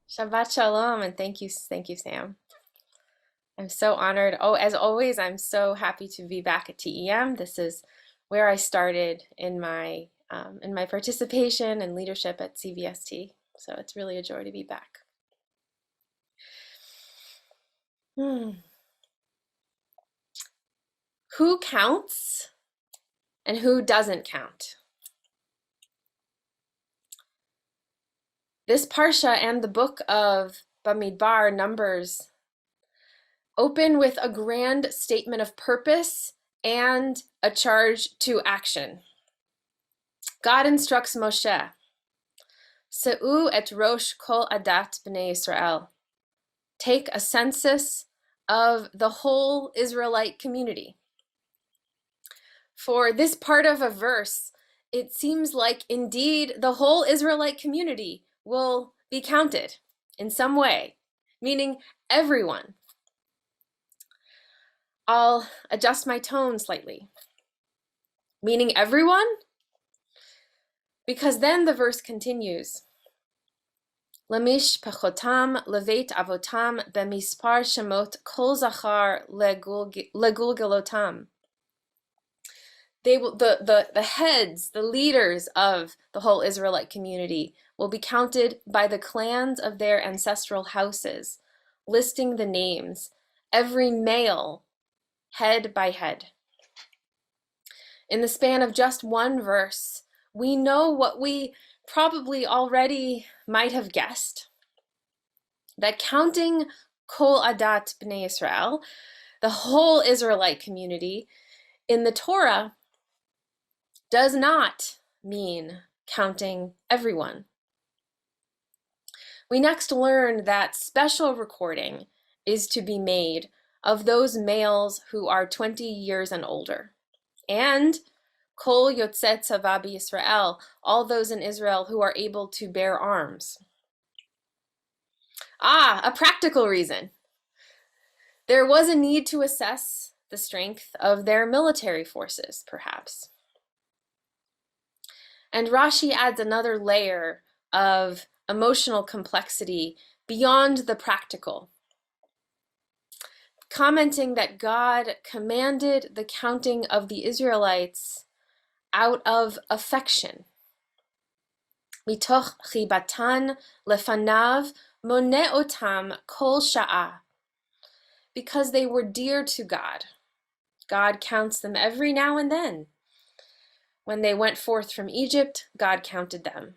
Shabbat Shalom, and thank you, Sam. I'm so honored. Oh, as always, I'm so happy to be back at TEM. This is where I started in my participation and leadership at CVST. So it's really a joy to be back. Who counts and who doesn't count? This Parsha and the book of Bamidbar, Numbers, open with a grand statement of purpose and a charge to action. God instructs Moshe, Se'u et rosh kol adat b'nei Yisrael. Take a census of the whole Israelite community. For this part of a verse, it seems like indeed the whole Israelite community will be counted in some way, meaning everyone. I'll adjust my tone slightly. Meaning everyone? Because then the verse continues. Lamish pechotam leveit avotam bemispar shemot kol zachar legulgelotam. The heads, the leaders of the whole Israelite community will be counted by the clans of their ancestral houses, listing the names, every male, head by head. In the span of just one verse, we know what we probably already might have guessed, that counting Kol Adat B'nai Israel, the whole Israelite community, in the Torah does not mean counting everyone. We next learn that special recording is to be made of those males who are 20 years and older, and Kol Yotzei Tzava B'Yisrael, all those in Israel who are able to bear arms. A practical reason. There was a need to assess the strength of their military forces, perhaps. And Rashi adds another layer of emotional complexity beyond the practical, commenting that God commanded the counting of the Israelites out of affection. Mitoch chibatan lefanav moneh otam kol sha'ah. Because they were dear to God. God counts them every now and then. When they went forth from Egypt, God counted them.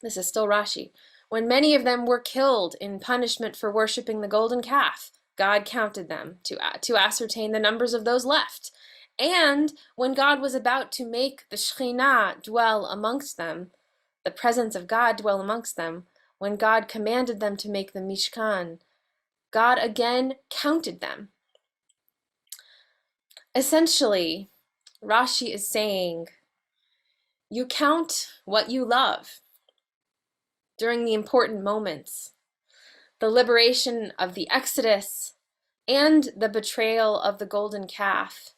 This is still Rashi. When many of them were killed in punishment for worshiping the golden calf, God counted them to ascertain the numbers of those left. And when God was about to make the Shekhinah dwell amongst them, the presence of God dwell amongst them, when God commanded them to make the Mishkan, God again counted them. Essentially, Rashi is saying, you count what you love during the important moments, the liberation of the Exodus and the betrayal of the golden calf,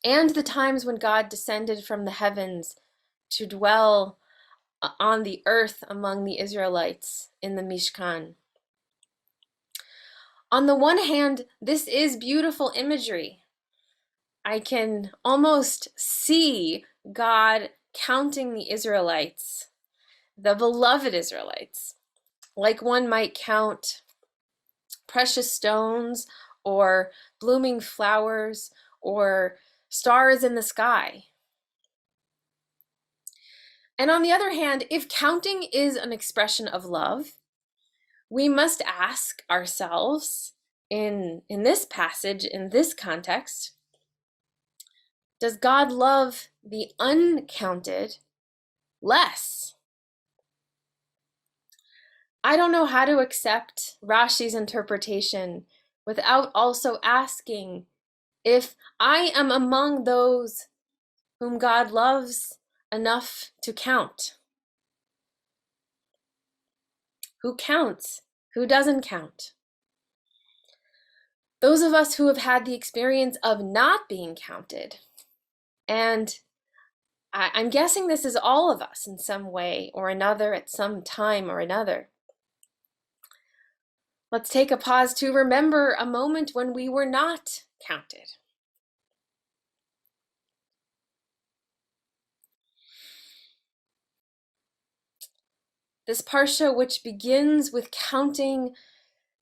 and the times when God descended from the heavens to dwell on the earth among the Israelites in the Mishkan. On the one hand, this is beautiful imagery. I can almost see God counting the Israelites, the beloved Israelites, like one might count precious stones or blooming flowers or stars in the sky. And on the other hand, if counting is an expression of love, we must ask ourselves in this passage, in this context, does God love the uncounted less? I don't know how to accept Rashi's interpretation without also asking if I am among those whom God loves enough to count. Who counts? Who doesn't count? Those of us who have had the experience of not being counted, and I'm guessing this is all of us in some way or another at some time or another. Let's take a pause to remember a moment when we were not counted. This parsha, which begins with counting,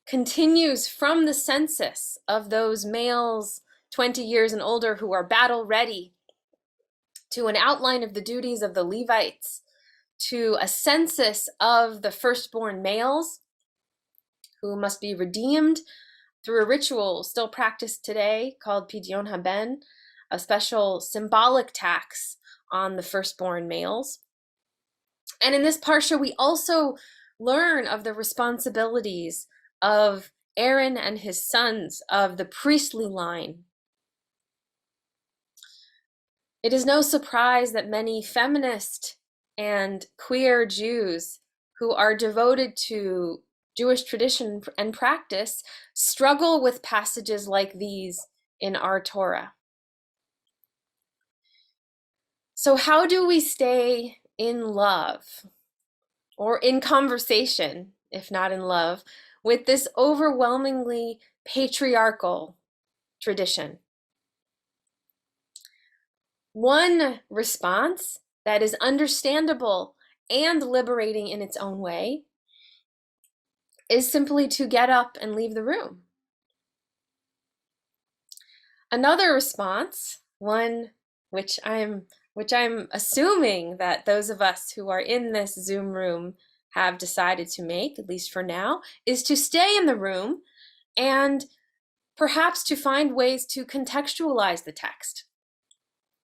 continues from the census of those males 20 years and older who are battle ready, to an outline of the duties of the Levites, to a census of the firstborn males who must be redeemed through a ritual still practiced today called Pidyon Haben, a special symbolic tax on the firstborn males. And in this parsha, we also learn of the responsibilities of Aaron and his sons, of the priestly line. It is no surprise that many feminist and queer Jews who are devoted to Jewish tradition and practice struggle with passages like these in our Torah. So how do we stay in love, or in conversation, if not in love, with this overwhelmingly patriarchal tradition? One response that is understandable and liberating in its own way is simply to get up and leave the room. Another response, one which I'm assuming that those of us who are in this Zoom room have decided to make, at least for now, is to stay in the room and perhaps to find ways to contextualize the text,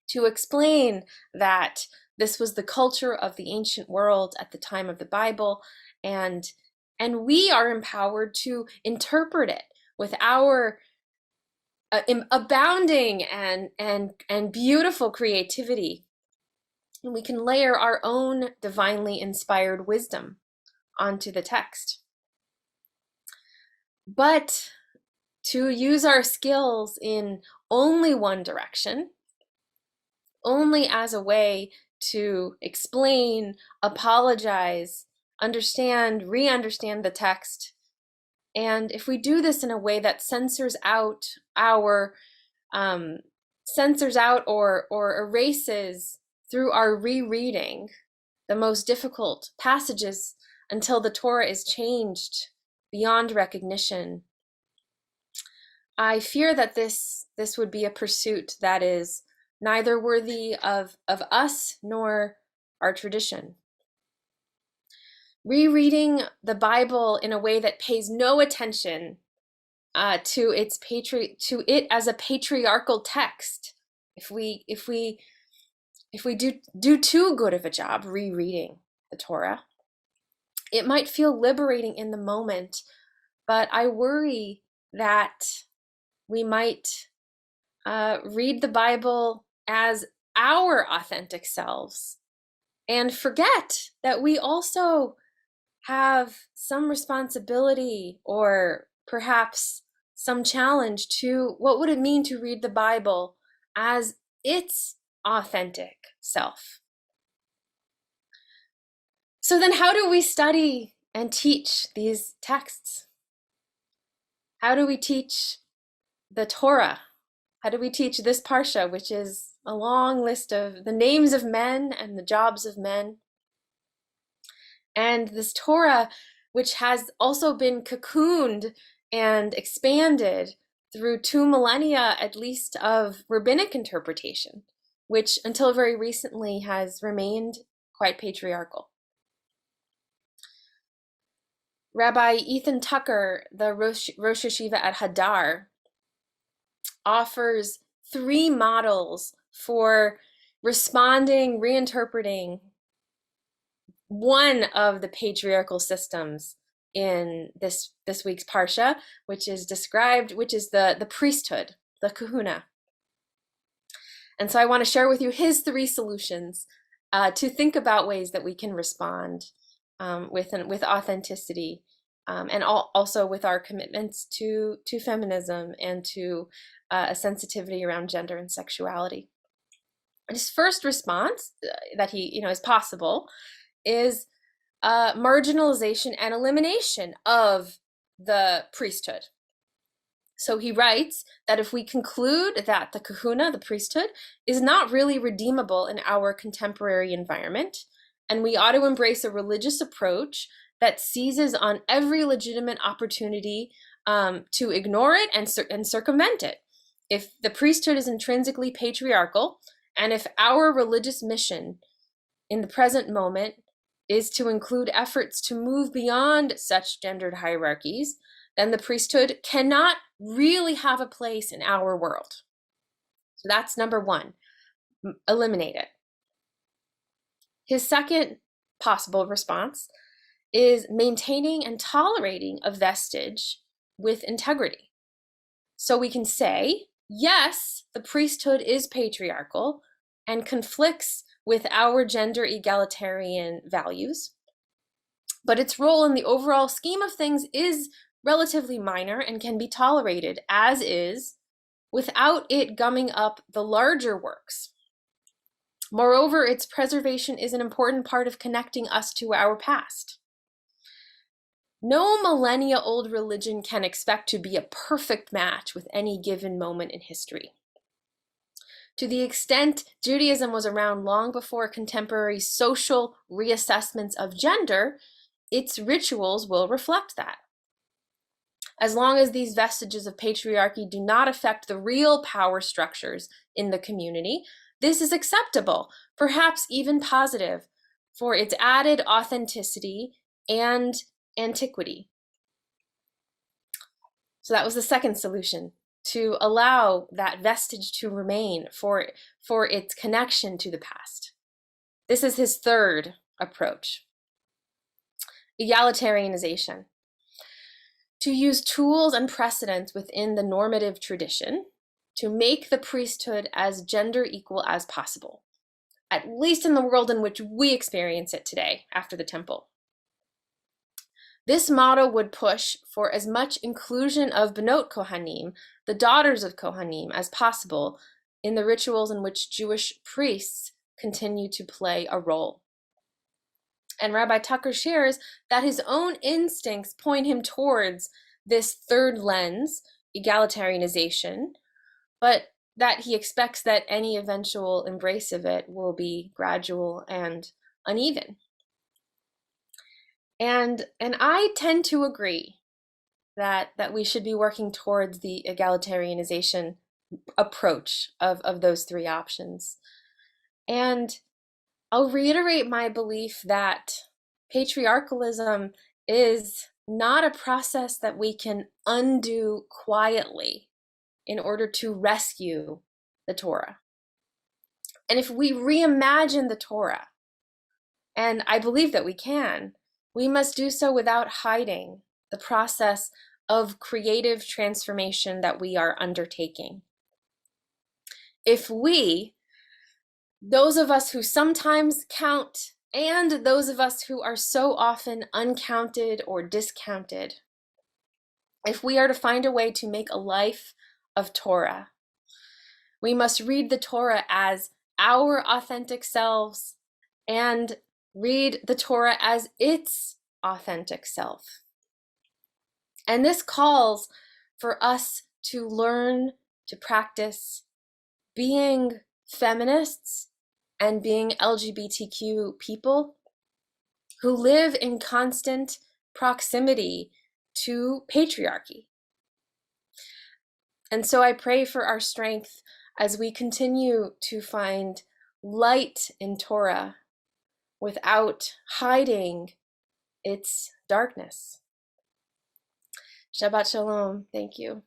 to explain that this was the culture of the ancient world at the time of the Bible, and we are empowered to interpret it with our abounding and beautiful creativity. And we can layer our own divinely inspired wisdom onto the text. But to use our skills in only one direction, only as a way to explain, apologize, understand, re-understand the text, and if we do this in a way that censors out or erases through our rereading the most difficult passages until the Torah is changed beyond recognition, I fear that this would be a pursuit that is neither worthy of us nor our tradition. Rereading the Bible in a way that pays no attention to it as a patriarchal text, if we do too good of a job rereading the Torah, it might feel liberating in the moment, but I worry that we might read the Bible as our authentic selves and forget that we also have some responsibility or perhaps some challenge to what would it mean to read the Bible as its authentic self. So then how do we study and teach these texts? How do we teach the Torah? How do we teach this parsha, which is a long list of the names of men and the jobs of men? And this Torah, which has also been cocooned and expanded through 2 millennia, at least, of rabbinic interpretation, which until very recently has remained quite patriarchal. Rabbi Ethan Tucker, the Rosh Yeshiva at Hadar, offers 3 models for responding, reinterpreting one of the patriarchal systems in this week's parsha, which is the priesthood, the kahuna. And so I want to share with you his 3 solutions to think about ways that we can respond with authenticity, and also with our commitments to feminism and to a sensitivity around gender and sexuality. And his first response that he is possible is marginalization and elimination of the priesthood. So he writes that if we conclude that the kahuna, the priesthood, is not really redeemable in our contemporary environment, and we ought to embrace a religious approach that seizes on every legitimate opportunity to ignore it and circumvent it. If the priesthood is intrinsically patriarchal, and if our religious mission in the present moment is to include efforts to move beyond such gendered hierarchies, then the priesthood cannot really have a place in our world. So that's number one, eliminate it. His second possible response is maintaining and tolerating a vestige with integrity. So we can say, yes, the priesthood is patriarchal and conflicts with our gender egalitarian values, but its role in the overall scheme of things is relatively minor and can be tolerated as is without it gumming up the larger works. Moreover, its preservation is an important part of connecting us to our past. No millennia-old religion can expect to be a perfect match with any given moment in history. To the extent Judaism was around long before contemporary social reassessments of gender, its rituals will reflect that. As long as these vestiges of patriarchy do not affect the real power structures in the community, this is acceptable, perhaps even positive, for its added authenticity and antiquity. So that was the second solution, to allow that vestige to remain for its connection to the past. This is his third approach. Egalitarianization. To use tools and precedents within the normative tradition to make the priesthood as gender equal as possible, at least in the world in which we experience it today after the temple. This model would push for as much inclusion of Benot Kohanim, the daughters of Kohanim, as possible in the rituals in which Jewish priests continue to play a role. And Rabbi Tucker shares that his own instincts point him towards this third lens, egalitarianization, but that he expects that any eventual embrace of it will be gradual and uneven. And I tend to agree that we should be working towards the egalitarianization approach of those three options. And I'll reiterate my belief that patriarchalism is not a process that we can undo quietly in order to rescue the Torah. And if we reimagine the Torah, and I believe that we can, we must do so without hiding the process of creative transformation that we are undertaking. If we, those of us who sometimes count and those of us who are so often uncounted or discounted, if we are to find a way to make a life of Torah, we must read the Torah as our authentic selves and read the Torah as its authentic self. And this calls for us to learn to practice being feminists and being LGBTQ people who live in constant proximity to patriarchy. And so I pray for our strength as we continue to find light in Torah without hiding its darkness. Shabbat Shalom. Thank you.